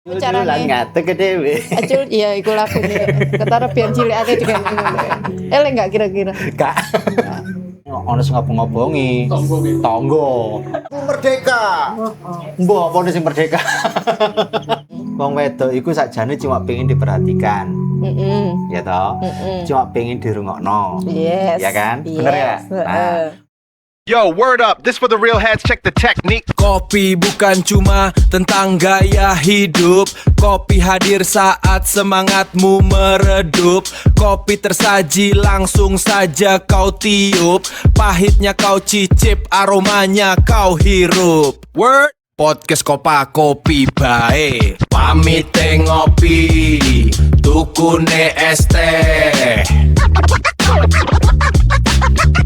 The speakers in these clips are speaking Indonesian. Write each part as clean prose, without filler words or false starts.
Carane ngatek dhewe. Acul iya iku lagune. Ketara biar cilik ate digawe ngono. Eleng enggak kira-kira? Kak. Ono sing ngobong-ngobongi. Tonggo. Merdeka. Mbok apa sing merdeka? Wong wedok iku sakjane cuma pengen diperhatikan. Ya toh? Cuma pengen dirungokno. Yes. Ya kan? Bener ya? Nah. Yo, word up. This for the real heads. Check the technique. Kopi bukan cuma tentang gaya hidup. Kopi hadir saat semangatmu meredup. Kopi tersaji langsung saja kau tiup. Pahitnya kau cicip, aromanya kau hirup. Word podcast Kopa Kopi bae. Pamit ngopi, tukune es teh.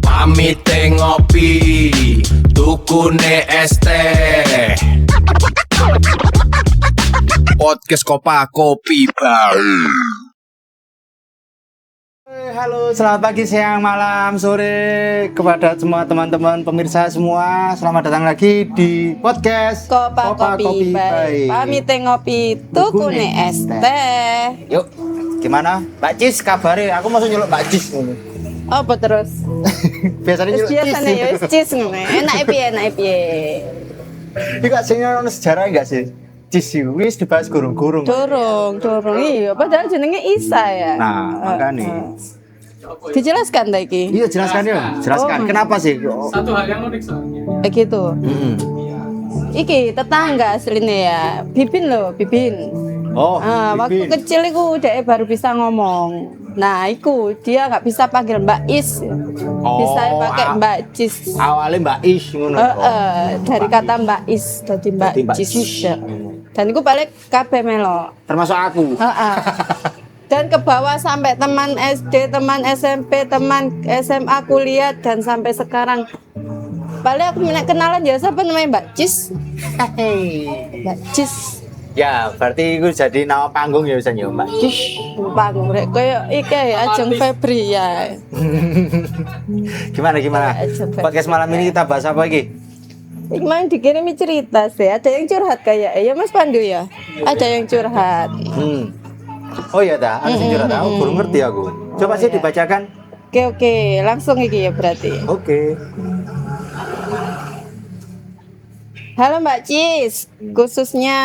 Pamit ngopi, tukune es teh. Podcast Kopa Kopi bae. Halo, selamat pagi, siang, malam, sore kepada semua teman-teman pemirsa semua. Selamat datang lagi di podcast Kopa Kopi bae. Pamit ngopi, tukune es teh. Yuk, gimana? Mbak Cis kabarnya? Aku mau nyeluk Mbak Cis. Apa terus? Biasanya nyeluk Cis. Biasanya ya cis ngono. Enake piye? Iki gak sing ono sejarah enggak sih? Cis wis dibahas gurung-gurung. Dorong. Iya, padahal jenenge Isa ya. Nah, makanya. Dijelaskan ta iki? Iya, jelaskan ya. Jelaskan kenapa sih? Satu hal yang unik soalnya. Gitu. Iki tetangga aslinya ya. Bibin. Oh, waktu kecil iku dhek baru bisa ngomong. Nah, iku dia nggak bisa panggil Mbak Is. Bisa pakai Mbak Cis. Awalnya Mbak Is ngono. Dari kata Mbak Is jadi Mbak Cis. Dan iku balik kabeh melo. Termasuk aku. Dan ke bawah sampai teman SD, teman SMP, teman SMA, kuliah dan sampai sekarang. Paling aku kenalan ya siapa namanya Mbak Cis. Mbak Cis. Ya, berarti itu jadi nama panggung ya bisa Mbak Cis. Panggung rek koyo iki Ajeng Febri ya. Gimana? Podcast malam ini kita bahas apa lagi? Gimana dikirimi cerita sih? Ada yang curhat kayak ya Mas Pandu ya? Ada yang curhat. Oh iya dah, ada yang curhat. Aku belum ngerti aku. Coba sih dibacakan. Oke, langsung iki ya berarti. Oke. Halo Mbak Cis, khususnya.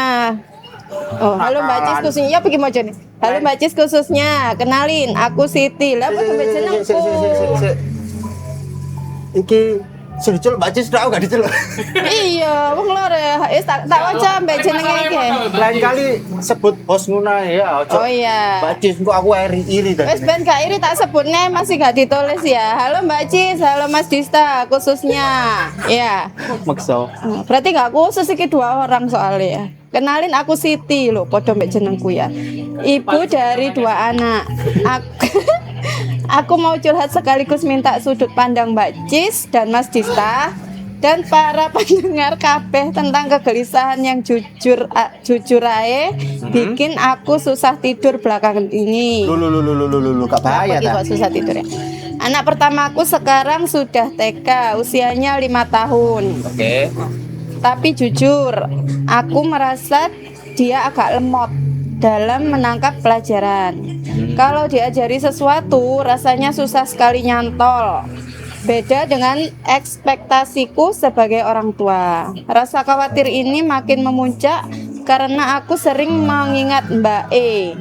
Halo Mbak Cis khususnya. Ya pergi mau nih. Halo Mbak Cis khususnya. Kenalin, aku Siti. Lah apa jenengku? Iki sudah diceluk Mbak Cis, udah gak diceluk. Iya, wong lho ya. Tak waca mbek jenenge iki. Lain kali sebut bos nguna ya. Oh iya. Mbak Cis, kok aku iri Wes ben gak iri tak sebutnya masih gak ditulis ya. Halo Mbak Cis, halo Mas Dista khususnya. Iya. Makso. Berarti gak khusus iki 2 orang soalnya ya. Kenalin aku Siti loh, podo mbek jenengku ya. Ibu dari 2 anak. Aku mau curhat sekaligus minta sudut pandang Mbak Cis dan Mas Dista dan para pendengar kabeh tentang kegelisahan yang jujur ae bikin aku susah tidur belakangan ini. Lu gak bahaya kok susah tidur ya. Anak pertamaku sekarang sudah TK, usianya 5 tahun. Oke. Tapi jujur, aku merasa dia agak lemot dalam menangkap pelajaran. Kalau diajari sesuatu, rasanya susah sekali nyantol. Beda dengan ekspektasiku sebagai orang tua. Rasa khawatir ini makin memuncak karena aku sering mengingat Mbak E,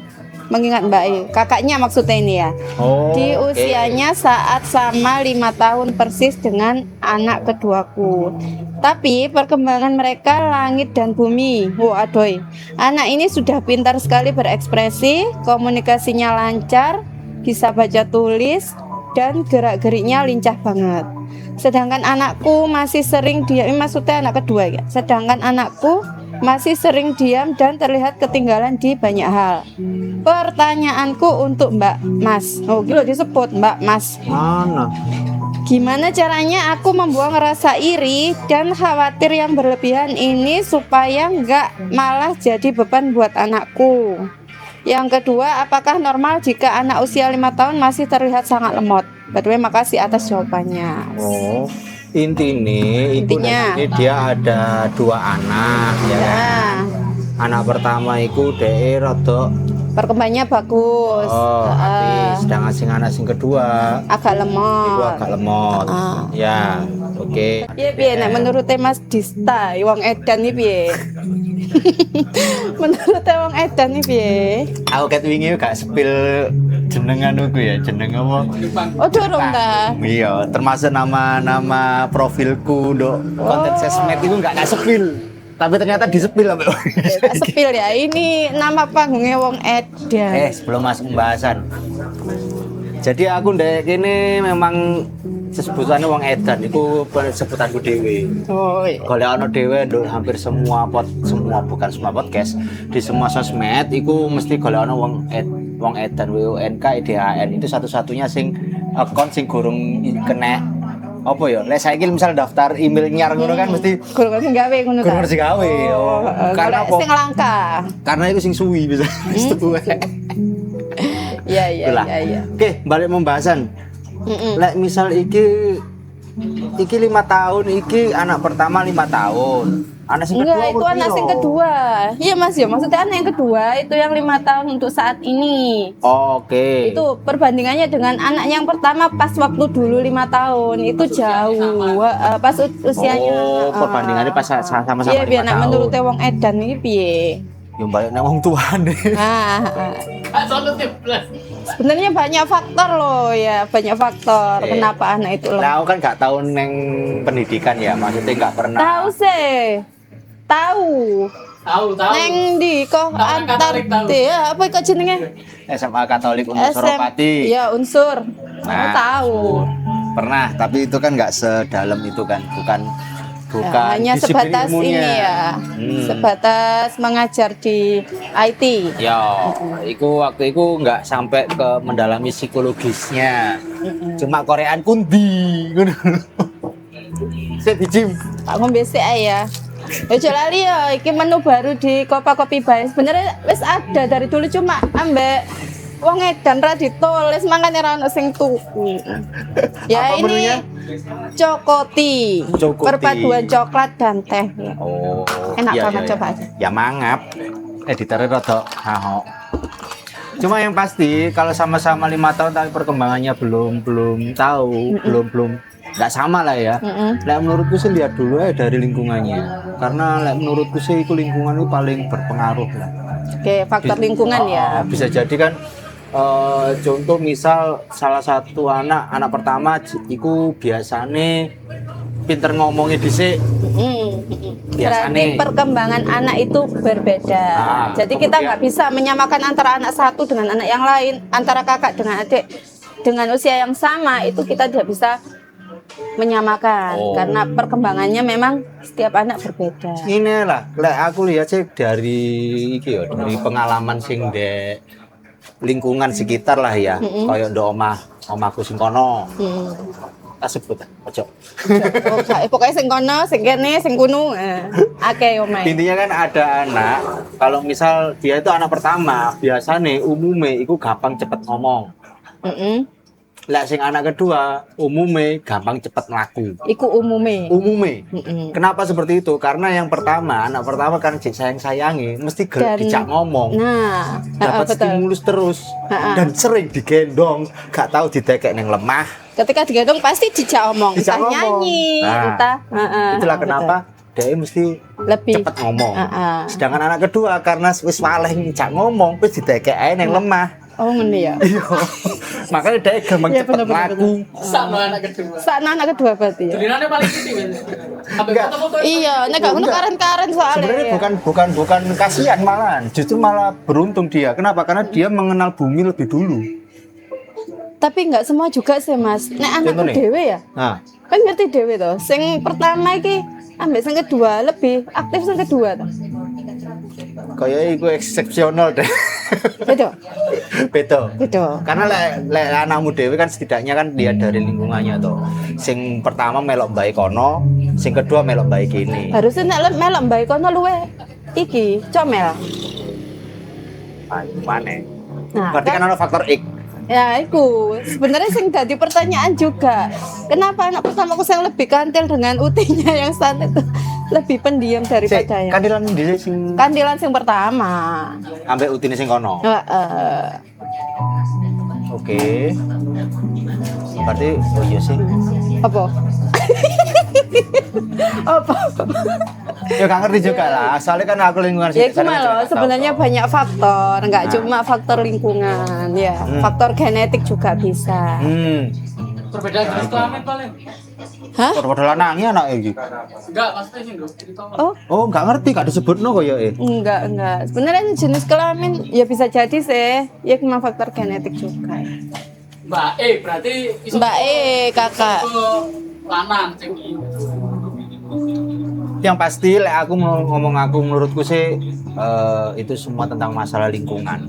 kakaknya maksudnya ini ya. Di usianya saat sama 5 tahun persis dengan anak keduaku. Tapi perkembangan mereka langit dan bumi. Adoy. Anak ini sudah pintar sekali berekspresi, komunikasinya lancar, bisa baca tulis, dan gerak-geriknya lincah banget. Sedangkan anakku masih sering diam, maksudnya anak kedua ya. Sedangkan anakku masih sering diam dan terlihat ketinggalan di banyak hal. Pertanyaanku untuk Mbak Mas. Gitu disebut Mbak Mas. Mana? Gimana caranya aku membuang rasa iri dan khawatir yang berlebihan ini supaya nggak malah jadi beban buat anakku. Yang kedua, apakah normal jika anak usia 5 tahun masih terlihat sangat lemot? By the way, makasih atas jawabannya. Intinya dia ada 2 anak ya. anak pertama iku dhek rada Perkembangannya bagus. api, sedangkan sing anak sing kedua Agak iku lemot. agak lemot. Ya, oke. Piye nek menurut Mas Dista, wong edan iki piye? Menurut wong edan iki piye? Aku ket wingi gak sepil jenengan ya, jeneng apa? Oh, durung ta. Iya, termasuk nama profilku untuk konten sosmed itu gak sepil. Tapi ternyata disepil sampai Tak sepil ya. Ini nama panggungnya wong edan. sebelum masuk pembahasan. Jadi aku ndek kene memang sebutannya wong edan iku sebutanku dhewe. Oh, iya. Golek ana dhewe nduk hampir semua bukan semua podcast, di semua sosmed iku mesti golek ana wong edan WUNK itu satu-satunya sing akun sing gorong kena apa ya? Lek saiki misal daftar email nyar ngono kan mesti Guru sing gawe ngono ta. kurang mesti gawe. Karena apa? Sing langka. Karena itu sing suwi bisa. Iya. Oke, balik pembahasan. Lek misal iki 5 tahun iki anak pertama 5 tahun. Anak sing kedua Enggak, itu anak sing kedua. Iya Mas ya, maksudnya anak yang kedua itu yang 5 tahun untuk saat ini. Oke. Itu perbandingannya dengan anak yang pertama pas waktu dulu 5 tahun itu jauh. Pas usianya. Perbandingannya pas sama-sama 5 Iya, biar nek tahun. menurut wong edan iki piye? Yo balik nang wong tuane. Nah, Solutif plus. sebenarnya banyak faktor loh ya, banyak faktor kenapa anak itu Nah, aku kan gak tahu neng pendidikan ya, maksudnya gak pernah. Tahu sih. Tahu. Tahu. Neng di kok Nggak, antar Katolik tahu. ya apa kok jenenge? SMA Katolik Unsur Suropati. Ya unsur. Nah, Tahu. Pernah, tapi itu kan nggak sedalam itu kan, bukan Ya, hanya disiplin sebatas ilmunya. ini ya. Sebatas mengajar di IT. Ya, waktu itu nggak sampai ke mendalami psikologisnya. Cuma Koreaan kundi. Saya dijim. Tak ngombe sik ae ya. Ojo lali ya, iki menu baru di Kopa Kopi Bay. Sebenarnya wis ada dari dulu cuma ambek wong edan ra ditulis makane ra ono sing tuku. Ya Apa ini menunya? Cokoti. Cokoti. Perpaduan coklat dan teh. Oh, Enak iya, banget, iya, coba iya. aja. Ya mangap. Editornya rada hahok. Cuma yang pasti kalau sama-sama 5 tahun tapi perkembangannya belum tahu, belum nggak sama lah ya. Lek menurutku sih lihat dulu dari lingkungannya. Karena lek menurutku sih itu lingkungan itu paling berpengaruh lah. Oke, faktor lingkungan ya. Bisa jadi kan contoh misal salah satu anak pertama iku biasane pinter ngomongnya dhisik. Berarti perkembangan anak itu berbeda. Jadi kita kemudian- nggak bisa menyamakan antara anak satu dengan anak yang lain, antara kakak dengan adik dengan usia yang sama itu kita tidak bisa menyamakan karena perkembangannya memang setiap anak berbeda. Ini lah, lek aku lihat sih dari dari pengalaman sing de lingkungan sekitar lah ya, kayak ndok omahku sing kono. Tak sebut ojo. Pokoknya sing kono, sing kene, sing kuno, akeh omae. Intinya kan ada anak, kalau misal dia itu anak pertama, biasanya umumnya itu gampang cepet ngomong. Lek sing anak kedua, umumnya gampang cepet ngelaku. Iku umume. Umumnya. Kenapa seperti itu? Karena yang pertama, anak pertama kan sayang-sayangi, mesti dijak ngomong. Nah, Dapat betul. stimulus terus dan sering digendong, gak tahu ditekek neng lemah. Ketika digendong pasti dijak omong, Dijak entah ngomong. nyanyi, Nah, entah. Itulah betul. kenapa dia mesti Lebih cepet ngomong. Sedangkan Sedangkan anak kedua karena wis waleh dijak ngomong, wis ditekek ae neng lemah. oh ngene ya. Iya. Makanya dia gampang Iya, cepet bener-bener. laku. Sama anak kedua. Sakna anak kedua berarti ya. Tulisannya paling gede kan. Sampai Enggak. foto-foto. Iya, nek gak ngono Enggak. karen-karen soalnya. Sebenarnya ya. bukan kasihan malahan, justru malah beruntung dia. Kenapa? Karena dia mengenal bumi lebih dulu. Tapi nggak semua juga sih Mas. Nek anakku Contohnya? dhewe ya. Nah, Kan ngerti dhewe to. Sing pertama iki ambek sing kedua lebih aktif sing kedua to. kayak itu eksepsional deh. Beda. Betul. Beda. Karena lek anakmu dewe kan setidaknya kan dia dari lingkungannya tuh. Sing pertama melok baik kono, sing kedua melok baik ini. Harusnya nek melok mbak kono luwe iki comel. Mana? Nah, Berarti kan ada faktor X. ya iku sebenarnya sing dadi pertanyaan juga. Kenapa anak pertamaku yang lebih kantil dengan utinya yang santai itu? lebih pendiam daripada yang Kandilan dhisik sing kandilan yang pertama. ambek utine sing kono. Oke. Berarti oh iya sih. Apa? Apa? Ya gak ngerti juga lah. Soalnya kan aku lingkungan Ya itu sana kan loh, juga sebenarnya tahu. banyak faktor, nggak Nah. cuma faktor lingkungan, ya, faktor genetik juga bisa. Perbedaan jenis kelamin paling. Hah? Padha lanange anak iki. Enggak, maksudnya sih dong. Cerita. Oh, Oh, enggak ngerti, gak disebutno kok ya enggak. Sebenarnya jenis kelamin ya bisa jadi sih, ya cuma faktor genetik juga. Mbak berarti Mbak kakak. lanang sing iki. Yang pasti lek aku ngomong aku menurutku sih itu semua tentang masalah lingkungan.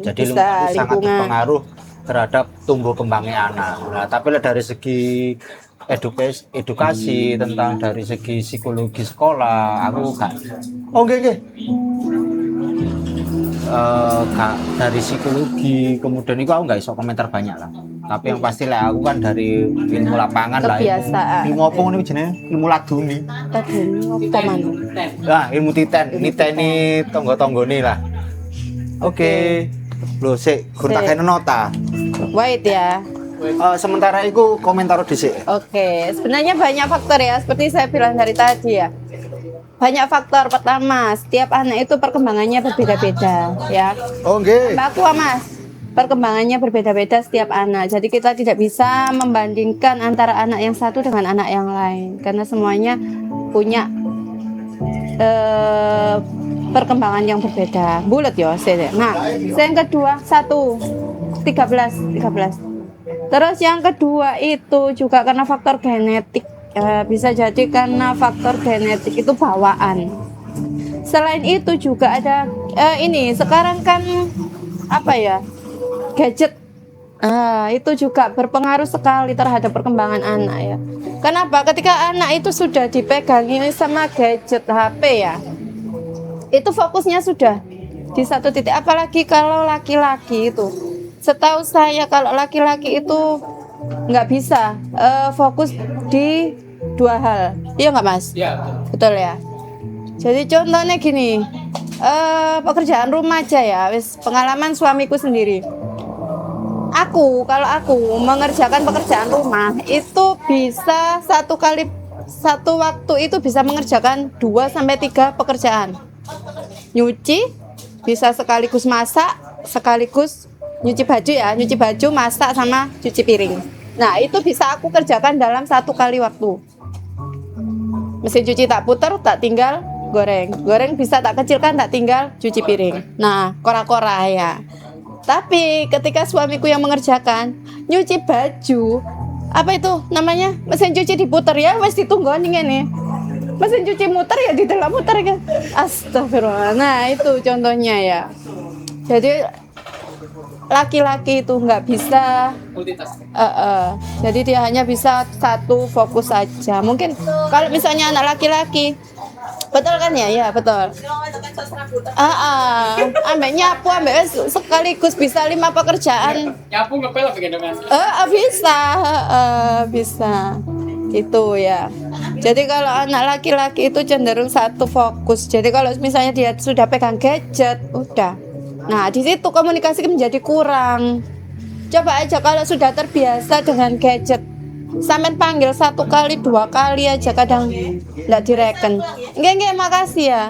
Jadi Bisa lingkungan itu sangat lingkungan. berpengaruh terhadap tumbuh kembangnya anak. Nah, tapi lek dari segi edukasi tentang dari segi psikologi sekolah aku gak nggih. Kak, dari psikologi kemudian itu aku nggak iso komentar banyak lah, tapi yang pasti lah aku kan dari ilmu lapangan lah Kebiasaan. ilmu apa ini jenenge ilmu laduni Tadi apa mana? lah ilmu niteni tonggo-tonggo nih lah. Oke. Loh sik gur tak kene nota. Wait ya. Sementara itu komentar dhisik. Oke, sebenarnya banyak faktor ya, seperti saya bilang dari tadi ya. Banyak faktor. Pertama, setiap anak itu perkembangannya berbeda-beda ya. Oh nggih. Mbak Aqua, Mas, perkembangannya berbeda-beda setiap anak. Jadi kita tidak bisa membandingkan antara anak yang satu dengan anak yang lain, karena semuanya punya perkembangan yang berbeda. Bulat ya, nah, yang kedua 13. Terus yang kedua itu juga karena faktor genetik. Bisa jadi karena faktor genetik itu bawaan. Selain itu juga ada ini sekarang kan apa ya, gadget. Itu juga berpengaruh sekali terhadap perkembangan anak ya. Kenapa? Ketika anak itu sudah dipegangi sama gadget HP ya, itu fokusnya sudah di satu titik. Apalagi kalau laki-laki itu, setahu saya kalau laki-laki itu nggak bisa fokus di dua hal, iya nggak Mas? Iya. Betul ya. Jadi contohnya gini, pekerjaan rumah aja ya, wis pengalaman suamiku sendiri. Kalau aku mengerjakan pekerjaan rumah itu bisa satu waktu itu bisa mengerjakan 2-3 pekerjaan. Nyuci, bisa sekaligus masak, sekaligus nyuci baju, masak sama cuci piring. Nah itu bisa aku kerjakan dalam 1 kali waktu. Mesin cuci tak putar, tak tinggal goreng bisa tak kecilkan, tak tinggal cuci piring. Nah kora-kora ya. Tapi ketika suamiku yang mengerjakan nyuci baju, apa itu namanya, mesin cuci diputar ya wes ditunggoni ngene. Mesin cuci muter ya ditelak muter kan. Astagfirullah. Nah itu contohnya ya. Jadi laki-laki itu nggak bisa Multitasking. jadi dia hanya bisa satu fokus saja. Mungkin kalau misalnya anak laki-laki, betul kan ya? Ya betul. Ambek nyapu, ambek sekaligus bisa 5 pekerjaan. Nyapu ngepel apa gitu Mas? Bisa gitu ya. Jadi kalau anak laki-laki itu cenderung satu fokus. Jadi kalau misalnya dia sudah pegang gadget, udah. Nah di situ komunikasi menjadi kurang. Coba aja kalau sudah terbiasa dengan gadget, sampean panggil 1 kali 2 kali aja kadang nggak direken. Nggak makasih ya,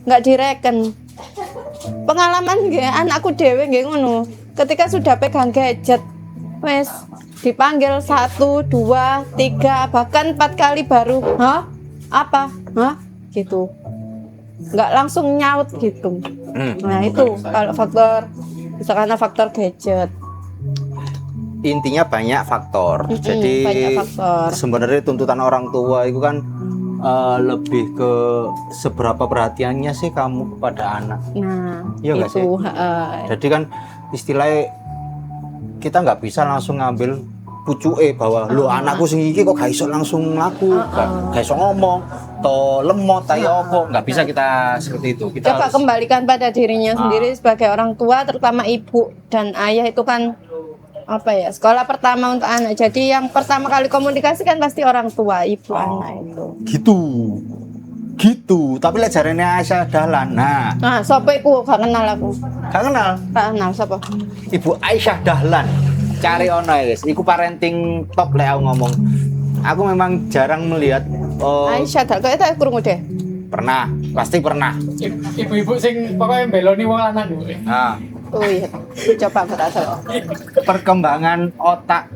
nggak direken. Pengalaman nggih anakku dhewe nggih ngono. Ketika sudah pegang gadget, wes dipanggil 1, 2, 3 bahkan 4 kali baru, apa? Gitu. Nggak langsung nyaut gitu. Nah itu kalau faktor, misalkan faktor gadget. Intinya banyak faktor. Jadi banyak faktor. sebenarnya tuntutan orang tua itu kan lebih ke seberapa perhatiannya sih kamu kepada anak. Nah Iya nggak sih? itu Jadi kan istilahnya kita nggak bisa langsung ngambil pucuke bahwa lo anakku sing iki kok gak iso langsung mlaku, gak iso ngomong, to lemot ayo apa, nggak bisa kita seperti itu. Kita coba kembalikan pada dirinya sendiri sebagai orang tua, terutama ibu dan ayah itu kan apa ya, sekolah pertama untuk anak. Jadi yang pertama kali komunikasi kan pasti orang tua, ibu anak itu. gitu. gitu. Tapi lek jarene Aisyah Dahlan. Nah, Nah, sapa iku gak kenal aku. gak kenal. Gak kenal sapa? Ibu Aisyah Dahlan. Cari ono ya, guys. Iku parenting top lek aku ngomong. Aku memang jarang melihat Aisyah Dal, kok itu krungu deh. pernah, pasti pernah. Ibu-ibu sing pokoknya beloni wong lanang Bu. Nah, Oh iya. Coba aku tak tahu. perkembangan otak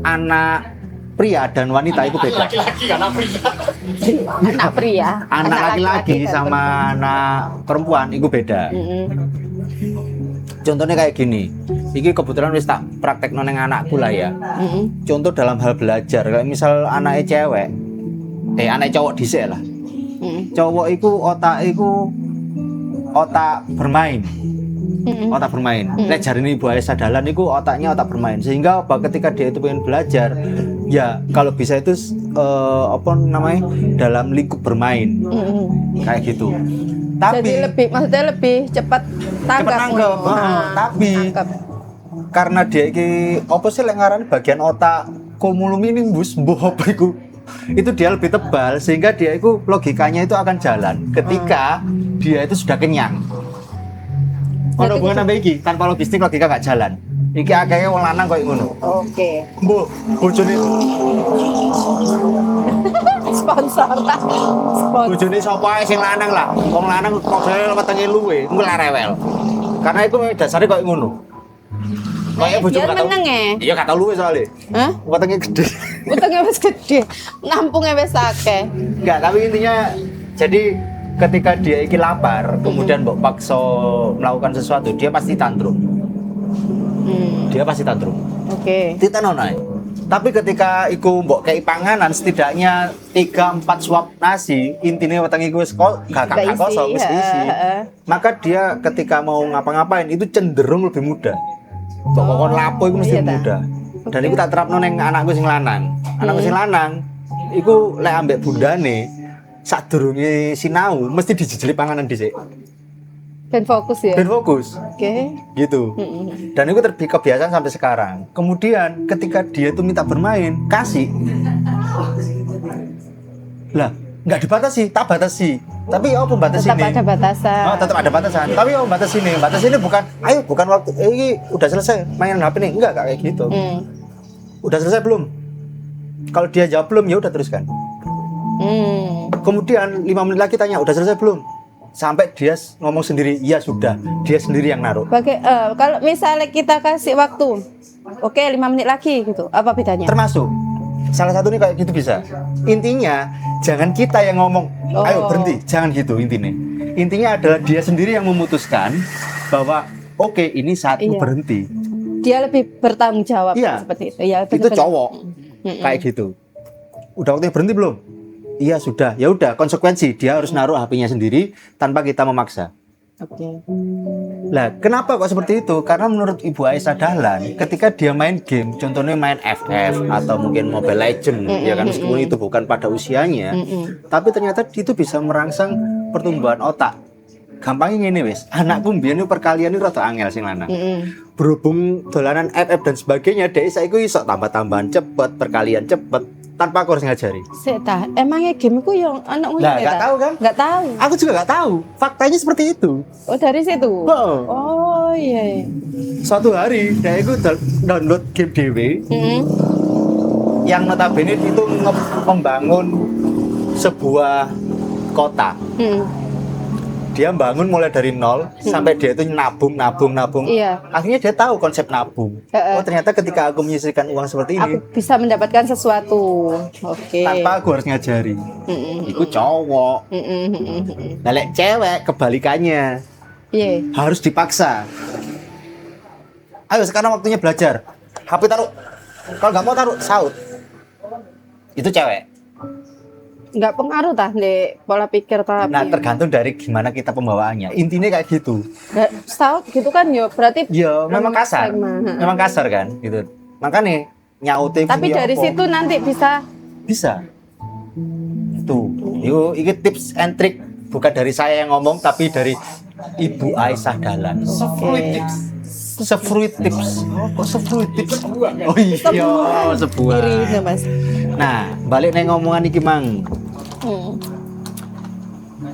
anak pria dan wanita itu beda. Laki-laki kan apa ya? Anak pria. Anak laki-laki sama anak perempuan itu beda. Contohnya kayak gini. Iki kebetulan wis tak praktek neng anakku lah ya. Contoh dalam hal belajar, kayak misal anaknya cewek, anak cowok dhisik lah. Cowok iku otak bermain. Otak bermain. Lek jarine Ibu Aisyah Dahlan iku otaknya otak bermain. Sehingga ketika dia itu pengen belajar, ya kalau bisa itu dalam lingkup bermain. Kayak gitu. Jadi Tapi maksudnya lebih cepat tanggap. tanggap. Tapi Tanggap. karena dia iki apa sih lek ngarani bagian otak cumulonimbus mbuh apa iku, itu dia lebih tebal sehingga dia itu logikanya itu akan jalan ketika dia itu sudah kenyang. Ono hubungan sampai iki tanpa logistik logika gak jalan. Iki akeh wong lanang koyo ngono. Oke. Mbok bojone Sponsor. Sponsor. bojone sapa ae sing lanang lah. Wong lanang modele wetenge luwe, engko lah rewel. Karena itu dasarnya koyo ngono. Kayak bojoku Biar gak tau. meneng ya. Iya gak tau luwe soalnya. Hah? Wetenge gede. Utangnya wis gede. Nampungnya wis akeh. Enggak, tapi intinya jadi ketika dia iki lapar, kemudian mbok paksa melakukan sesuatu, dia pasti tantrum. Dia pasti tantrum. Oke. Titano nae. Tapi ketika iku mbok kei panganan setidaknya 3-4 suap nasi, intine wetenge iku wis gak Gak isi, kosong, wis isi. heeh. Maka dia ketika mau ngapa-ngapain itu cenderung lebih mudah. Mbok kokon lapo iku mesti iya ta. mudah. Dan iku tak terapno ning anakku sing lanang. Anakku sing lanang iku lek ambek bundane sadurunge sinau mesti dijejeli panganan dhisik. Ben fokus ya. Ben fokus Oke. gitu. Dan itu kebiasaan sampai sekarang. Kemudian ketika dia itu minta bermain, kasih. Lah, nggak dibatasi, tak batasi. Tapi apa batasi Tetap ini? ada batasan. Oh, tetap ada batasan. Tapi apa batasi ini? Batasi ini bukan, ayo bukan waktu, ini udah selesai main HP nih. Enggak kayak gitu. Udah selesai belum? Kalau dia jawab belum, ya udah teruskan. Kemudian 5 menit lagi tanya, udah selesai belum? Sampai dia ngomong sendiri, iya sudah. Dia sendiri yang naruh. Kalau misalnya kita kasih waktu, oke 5 menit lagi gitu, apa bedanya? Termasuk salah satu nih kayak gitu bisa. Intinya jangan kita yang ngomong, ayo berhenti, jangan gitu intinya. Intinya adalah dia sendiri yang memutuskan bahwa oke ini saatmu Iya. berhenti. Dia lebih bertanggung jawab Iya. seperti itu. Ya, Itu betul-betul. cowok kayak gitu. Udah waktunya berhenti belum? Iya sudah. Ya udah konsekuensi dia harus naruh HP-nya sendiri tanpa kita memaksa. Oke. Lah, kenapa kok seperti itu? Karena menurut Ibu Aisyah Dahlan, ketika dia main game, contohnya main FF atau mungkin Mobile Legend, ya kan meskipun itu bukan pada usianya, tapi ternyata itu bisa merangsang pertumbuhan otak. Gampangnya ngene wis, anakku mbiyen perkalian itu rada angel sing lanang. Berhubung dolanan FF dan sebagainya, dhek saiki iso tambah-tambahan cepet, perkalian cepet tanpa aku harus ngajari. Sik ta, emangnya game ku yang anak ngono Lah, ya? nggak ta? tahu kan? Nggak tahu. Aku juga nggak tahu. Faktanya seperti itu. Oh, dari situ. Heeh. Oh, iya. Suatu hari, dhek iku download game dhewe. Yang notabene itu membangun sebuah kota. Dia bangun mulai dari nol sampai dia itu nabung. Iya. Akhirnya dia tahu konsep nabung. Heeh. Oh ternyata ketika aku menyisihkan uang seperti ini Aku bisa mendapatkan sesuatu. Oke. tanpa aku harus ngajari. Iku cowok. Nah, lek cewek kebalikannya Iya. harus dipaksa. Ayo sekarang waktunya belajar. HP taruh. Kalau nggak mau taruh saut. Itu cewek. Nggak pengaruh tah di pola pikir tapi. Nah tergantung dari gimana kita pembawaannya. Intinya kayak gitu. Stout gitu kan ya berarti Ya memang kasar. sama. Memang kasar kan gitu. Makanya nyautin Tapi dari situ nanti bisa bisa. Tuh. Yuk, ini tips and trick bukan dari saya yang ngomong tapi dari Ibu Aisyah Dahlan. Oke. Sefruit tips. Oh, kok sefruit tips? Oh iya, sebuah. Diri itu, Mas. Nah, balik neng ngomongan iki mang.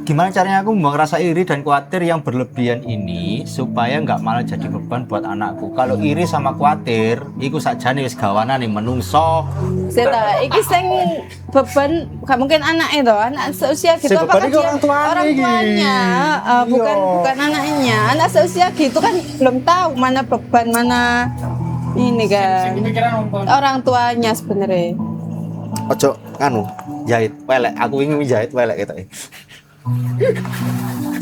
gimana caranya aku membuang rasa iri dan khawatir yang berlebihan ini supaya nggak malah jadi beban buat anakku. Kalau iri sama khawatir, iku sakjane wis gawanan nih menungso. Seta, iki sing beban gak mungkin anak itu, anak seusia gitu Sing beban apakah iki dia orang tuanya iki. bukan Iya. bukan anaknya. Anak seusia gitu kan belum tahu mana beban mana ini kan. Pikiran nonton. Orang tuanya sebenarnya. Ojo anu jahit welek. Aku ingin jahit welek gitu.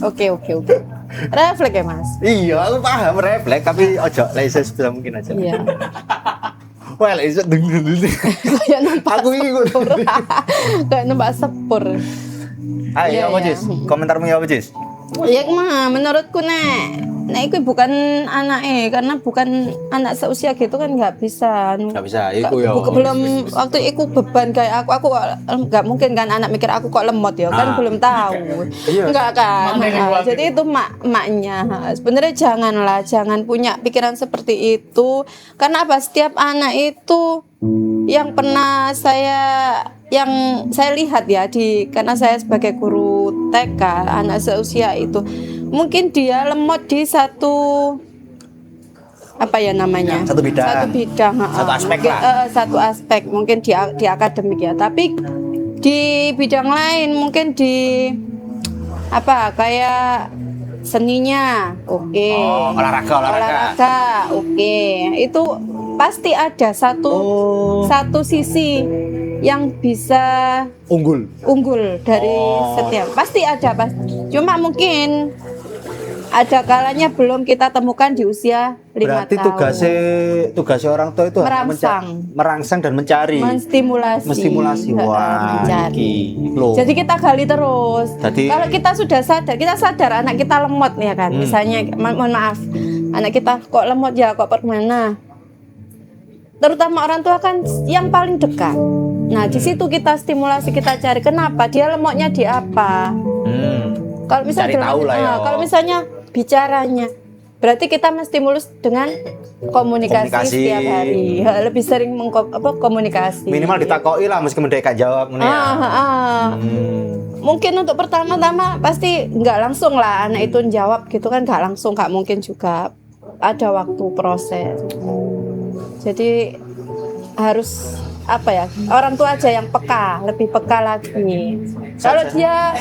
Oke. Refleks ya, Mas. Iya, aku paham refleks tapi ojo lek sebisa mungkin aja. Iya. Welek iso denger. Kayak nampak Aku ingin sepur. Kayak nampak sepur. Ayo Iya, apa iya. Cis? Komentarmu ya apa Cis? Ya mah menurutku nek itu bukan anaknya karena bukan anak seusia gitu kan nggak bisa Nggak bisa, iku ya. belum waktu itu beban kayak aku nggak mungkin kan anak mikir aku kok lemot ya kan Ah. belum tahu Iya. nggak kan. Maknya Nah, kuat. jadi itu maknya sebenarnya jangan punya pikiran seperti itu karena apa setiap anak itu yang pernah yang saya lihat ya karena saya sebagai guru TK anak seusia itu mungkin dia lemot di satu apa ya namanya Satu bidang. Satu aspek mungkin, lah. satu aspek mungkin di akademik ya tapi di bidang lain mungkin di apa kayak seninya oke. Oh, olahraga. Oke itu pasti ada satu sisi yang bisa Unggul. dari Oh. setiap pasti cuma mungkin ada kalanya belum kita temukan di usia 5 Berarti tahun tugasnya orang tua itu merangsang dan mencari. menstimulasi Wah, mencari. iki lho. Jadi kita gali terus. Jadi- Kalau kita sudah sadar anak kita lemot ya kan. Misalnya mohon maaf, anak kita kok lemot ya kok permana. Terutama orang tua kan yang paling dekat. Nah, di situ kita stimulasi, kita cari kenapa dia lemotnya di apa. Kalau misalnya Cari tahu lah ya. kalau misalnya bicaranya berarti kita menstimulus dengan komunikasi setiap hari. Lebih sering komunikasi. Minimal ditakoki lah meskipun dia gak jawab ngene ya. Mungkin untuk pertama-tama pasti nggak langsung lah anak itu jawab gitu kan nggak langsung nggak mungkin juga ada waktu proses. Jadi harus apa ya orang tua aja yang peka lebih peka lagi. Kalau dia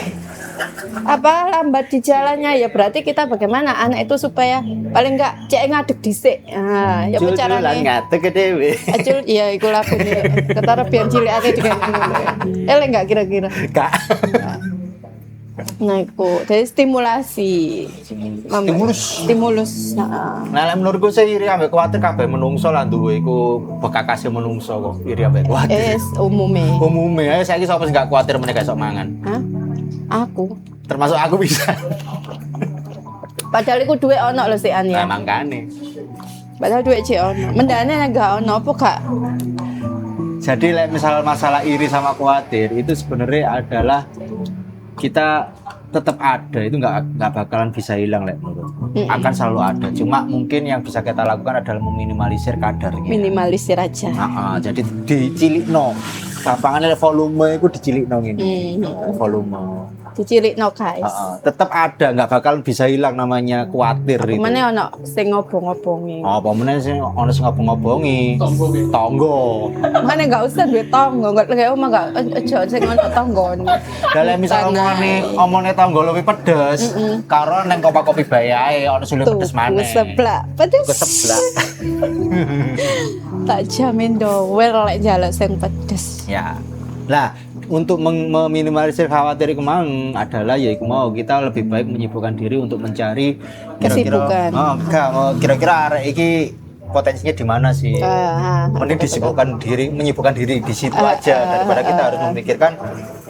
lambat di jalannya ya berarti kita bagaimana anak itu supaya paling nggak cek ngadeg dhisik. Nah, ya apa caranya? Ngadeg ke dhewe. Acul iya iku lakune ketara biar cilik ate dengan elek enggak kira-kira. Kak. Nah iku jadi stimulasi. Stimulus. Nah. Nah, lek menurutku sih iri ambek kuwatir kabeh menungso lah duwe iku bekakase menungso kok iri ambek kuwatir. Umume. Umume ae saiki sapa sing gak kuwatir meneh gak iso mangan. Hah? Aku. Termasuk aku bisa. Padahal iku duwe ono lho sik an ya. Nah, mangkane. Padahal duwe cek ono. Mendane enggak ono apa gak? Jadi like, misal masalah iri sama khawatir itu sebenarnya adalah kita tetap ada, itu nggak bakalan bisa hilang like, menurut. Akan selalu ada. Cuma mungkin yang bisa kita lakukan adalah meminimalisir kadarnya. Minimalisir aja. Jadi dicilikno. Lapangannya volume itu dicilikno ngene. Volume. Dicilikno guys. Tetap ada, nggak bakalan bisa hilang namanya khawatir itu. Kemana ono sing ngobong-ngobongi. Apa meneh sing ono sing ngobong-ngobongi? Tonggo. Mana enggak usah duwe tonggo, enggak kayak omah enggak ojo sing ono tanggone. Dalam misal omongane tonggo luwih pedes, karo neng kopi bae ae ono sulit pedes maneh. Seblak. Pedes. Keseblak. Tak jamin dower lek njaluk sing pedes. Ya. Lah, untuk meminimalisir khawatir iku mang adalah ya iku mau kita lebih baik menyibukkan diri untuk mencari Kesibukan. kira-kira arek iki potensinya di mana sih? Mending menyibukkan diri di situ aja daripada kita harus memikirkan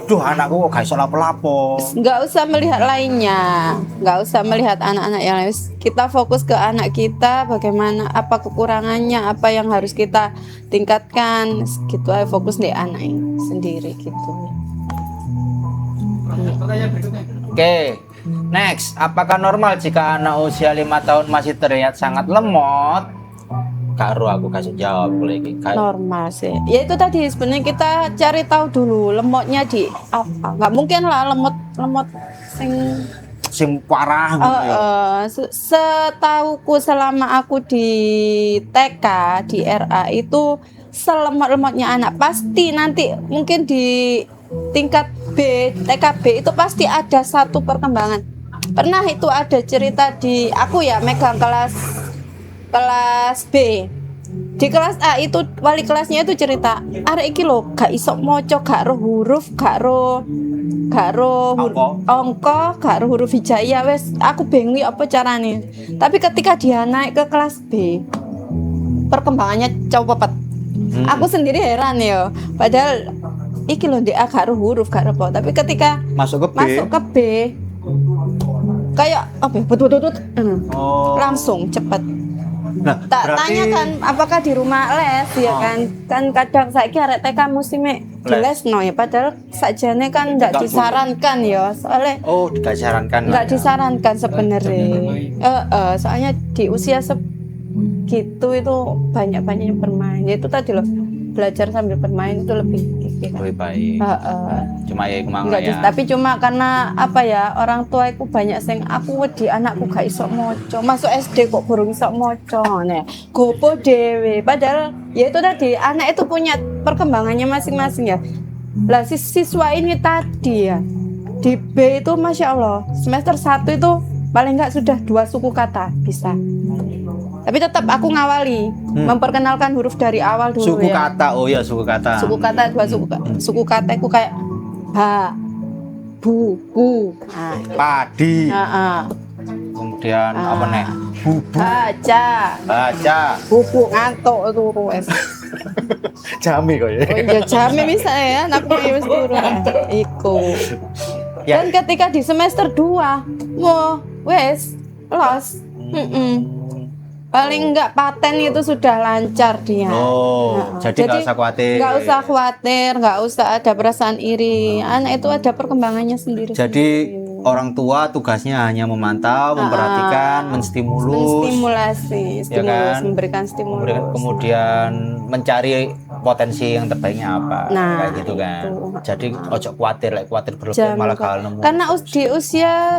duh anakku kok gak iso lapo-lapo. Enggak usah melihat lainnya. Enggak usah melihat anak-anak yang lain. Kita fokus ke anak kita, bagaimana apa kekurangannya, apa yang harus kita tingkatkan. Gitu aja fokus di anak sendiri gitu. Pertanyaan berikutnya. Oke. Next, apakah normal jika anak usia 5 tahun masih terlihat sangat lemot? Karo aku kasih jawab lagi. Normal sih. Ya itu tadi sebenarnya kita cari tahu dulu lemotnya di apa. Nggak mungkin lah lemot sing parah ngono ya. Setauku selama aku di TK di RA itu selemot-lemotnya anak pasti nanti mungkin di tingkat B TKB itu pasti ada satu perkembangan. Pernah itu ada cerita di aku ya megang kelas B. Di kelas A itu wali kelasnya itu cerita, arek iki lho gak iso maca, gak roh huruf, gak roh angka, gak roh huruf hijaiyah wes aku bingung apa carane. Tapi ketika dia naik ke kelas B, perkembangannya cepet. Aku sendiri heran ya. Padahal iki lho ndek gak roh huruf, gak roh apa. Tapi ketika Masuk ke B. Kayak apa? Betul-betul Oh. langsung cepet. Nah, Tak berarti tanya kan apakah di rumah les ya kan kadang saiki arek TK mesti mek di les no ya padahal sakjane kan enggak Nggak disarankan ya soalnya oh, tidak disarankan. enggak lah ya. disarankan sebenarnya. Soalnya di usia segitu itu banyak-banyaknya bermain. Ya itu tadi loh belajar sambil bermain itu lebih Lebih baik. Cuma ya kemang enggak ya. tapi cuma karena apa ya orang tua aku banyak sing aku wedi anakku gak iso maca masuk SD kok burung iso maca nah gopo dhewe padahal ya itu tadi anak itu punya perkembangannya masing-masing ya lah siswa ini tadi ya di B itu Masya Allah semester 1 itu paling enggak sudah 2 suku kata bisa tapi tetap aku ngawali memperkenalkan huruf dari awal dulu Suku ya. kata. Oh ya, suku kata. Suku kata 2 suku kata aku kayak ba bu bu Padi. Kemudian apa nih? Bubu. Baca. bubu ngantuk turu es Jami kok ya. oh iya jame misalnya ya anak wis turu iku Ya. dan ketika di semester 2 wah wes los paling enggak paten itu sudah lancar dia. Oh, jadi nggak usah khawatir. Nggak usah khawatir, nggak usah ada perasaan iri. Anak itu ada perkembangannya sendiri. Jadi orang tua tugasnya hanya memantau, memperhatikan, menstimulasi, ya kan? memberikan stimulus. Kemudian mencari potensi yang terbaiknya apa, Nah, kayak gitu kan. itu. Jadi ojo khawatir, khawatir berlebihan malah kalau nemu. Karena di usia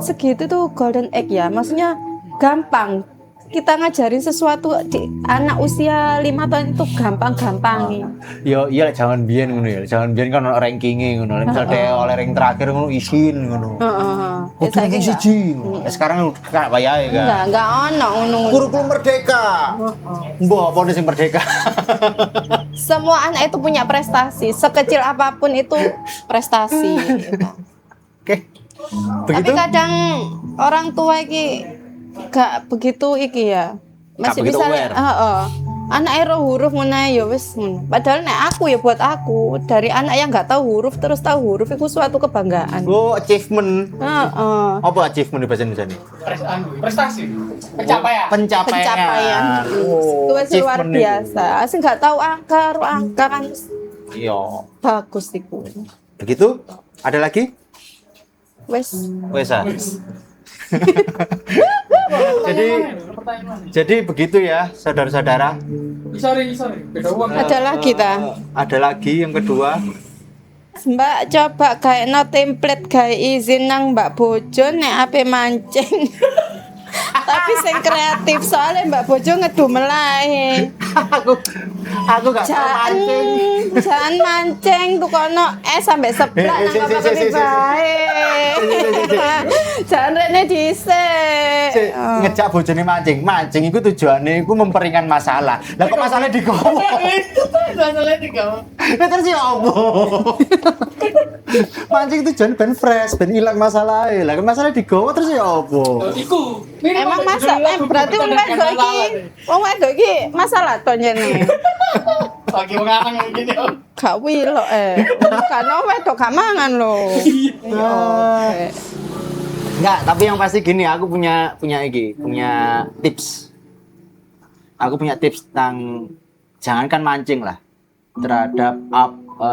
segitu tuh golden egg ya, maksudnya gampang. Kita ngajarin sesuatu di anak usia 5 tahun itu gampang-gampang nih. Yo iya jangan biyen ngono ya. Jangan biyen kan ono rankinge ngono. Misal dia oleh ranking terakhir ngono isin ngono. Heeh. Kudu ranking siji. Sekarang gak wayahe kan. Enggak ono ngono. Kurikulum merdeka. Mbok apa sing merdeka? Semua anak itu punya prestasi, sekecil apapun itu prestasi. Oke. Tapi Begitu? kadang orang tua iki gak begitu iki ya. Masih begitu bisa aware. anak ero huruf ngono ya wis ngono. Padahal nek aku ya buat aku dari anak yang nggak tahu huruf terus tahu huruf itu suatu kebanggaan. Oh, achievement. Heeh. Apa achievement di bahasa Indonesia? Prestasi. Pencapaian. Pencapaian. Oh, Itu wis luar achievement itu. biasa. Sing nggak tahu angka, kan Iya. bagus iku. Begitu? Ada lagi? Wes. Wes ah. Jadi begitu ya, saudara-saudara. Sorry. Beda uang. Ada lagi ta? Ada lagi yang kedua. Mbak coba gawe no template gawe izin nang Mbak Bojo nek ape mancing. Tapi sing kreatif soalnya Mbak Bojo ngedumel ae. Aku gak pernah mancing. Jangan mancing tuh kono sampai seblak nang si, apa si, si, si. bae. Jangan rene dhisik. Ngejak bojone mancing. Mancing itu tujuannya itu memperingan masalah. Lah kok masalahnya digowo? Masalahnya digawe. Lah terus ya apa? Mancing tujuan ben fresh, ben ilang masalahnya. Lah masalah digowo terus ya apa? Iku. Emang berarti wong wedok iki masalah to nyene. Lagi wong lanang kayak gini. Gak wilok kan wedok gak mangan lho. Oke. Enggak, tapi yang pasti gini, aku punya tips. Aku punya tips tentang jangankan mancing lah terhadap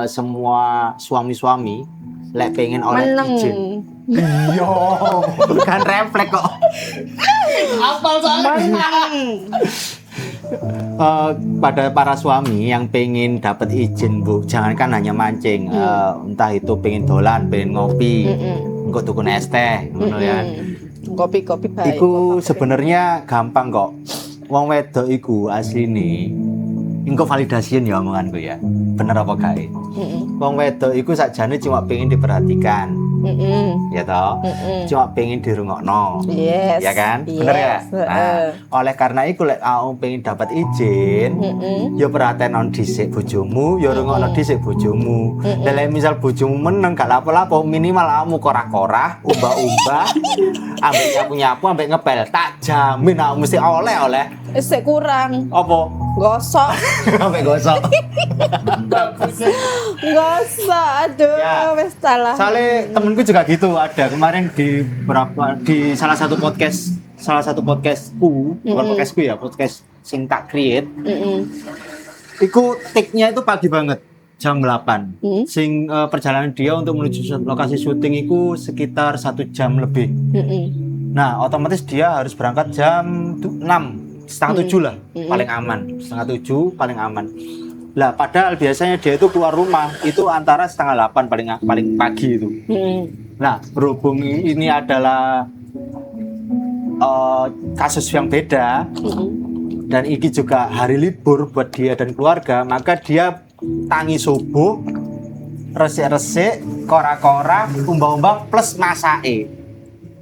semua suami-suami lek pengen oleh izin. Iya, kan refleks kok. Apal soalnya. Pada para suami yang pengen dapat izin, Bu, jangankan hanya mancing, entah itu pengen dolan, pengen ngopi, engko tuku es teh ngono ya. Kopi-kopi baik. Iku sebenarnya gampang kok. Wong wedok iku asline engko validasiin ya omonganku ya. Bener apa gawe? Wong wedok iku sakjane cuma pengen diperhatikan. Ya toh? Cuma pengen dirungokno. Yes. Ya kan? Bener ya? Nah, oleh karena iku lek aku pengen dapat izin, ya perhatian dhisik bojomu, ya rungokno dhisik bojomu. Lek misal bojomu meneng gak lapo-lapo, minimal kamu korah-korah, umbah-umbah, ambek nyapu-nyapu, ambek ngepel, tak jamin aku mesti oleh-oleh. Sik kurang. Apa? Gosok. Ambek gosok. Gosok. Aduh, Ya. wis salah. Soalnya temenku juga gitu, ada kemarin di salah satu podcastku, bukan podcastku ya, podcast sing tak create. Iku take-nya itu pagi banget, jam 8. Perjalanan dia untuk menuju lokasi syuting itu sekitar 1 jam lebih. Nah, otomatis dia harus berangkat jam 6, setengah 7 lah, paling aman. Setengah 7 paling aman. Lah, padahal biasanya dia itu keluar rumah itu antara setengah 8 paling pagi itu. Nah, berhubung ini adalah kasus yang beda dan ini juga hari libur buat dia dan keluarga, maka dia tangi subuh, resik-resik, kora-kora, umbah-umbah plus masake.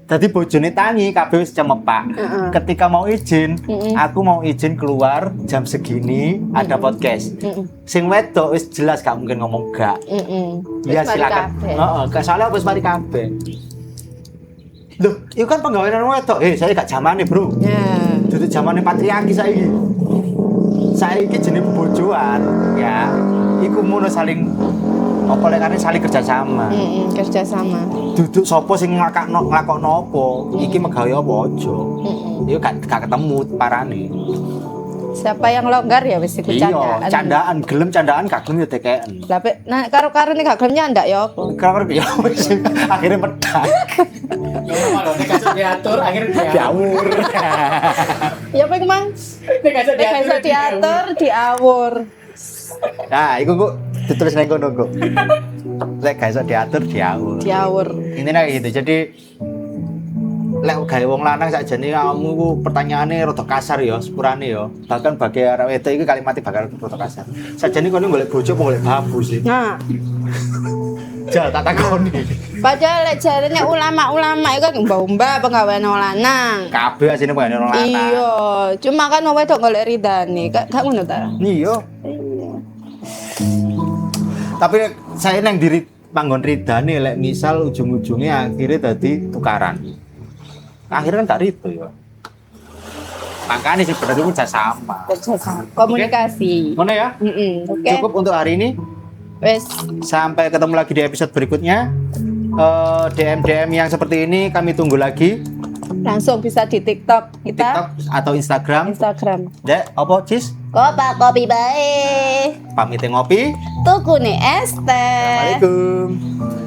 Jadi bojone tangi kabeh wis cemepak. Ketika mau izin, aku mau izin keluar jam segini ada podcast. Sing wedok wis jelas gak mungkin ngomong gak. Ya silakan. Heeh, soalnya wis mari kabeh. Loh, itu kan penggawean wedok. Saya gak zamane, Bro. Duduk zamane patriarki saiki. Saiki jenenge bojoan, ya. Iku mono saling apa lekane saling kerja sama. Kerja sama. Duduk sapa sing nglakokno apa? Iki megawe apa aja. Iku gak ketemu parane. Siapa yang longgar ya wis iku candaan. Iya, candaan, gelem candaan gak gelem ya dekeken. Lah nah karo-karo nek gak gelem nyandak ya apa? Karo ya wis akhirnya pedang. Kalau malah nek kasih diatur akhirnya Diawur. Ya apa iku Mang? Nek kasih Nek iso diatur, diawur. Nah, iku kok ditulis nang kono kok. Lek gak iso diatur diawur. Diawur. Intinya kayak gitu. Jadi lek gawe wong lanang sakjane kamu ku pertanyaane rada kasar ya, sepurane ya. Bahkan bagi arek wedok iki kalimatnya bakal rada kasar. Sakjane kono golek bojo apa golek babu sih? Nah, Jal tak takoni. padahal lek jarene ulama-ulama itu kan umbah-umbah penggawean wong lanang. Kabeh asine pengen wong lanang. Iya, cuma kan wong wedok golek ridane. Gak ngono ta? Iya. Tapi saya nang diri panggon ridane lek misal ujung-ujungnya akhirnya dadi tukaran. Akhirnya kan tak rido ya. Makanya sih bener itu kerja sama. Kerja sama. Komunikasi. Mana ya? Oke. Cukup untuk hari ini. Wes. Sampai ketemu lagi di episode berikutnya. DM yang seperti ini kami tunggu lagi. Langsung bisa di TikTok TikTok kita, atau Instagram. Dek, apa Cis? Kopa kopi bae. Pamit ngopi. Tuku nih es teh. Assalamualaikum.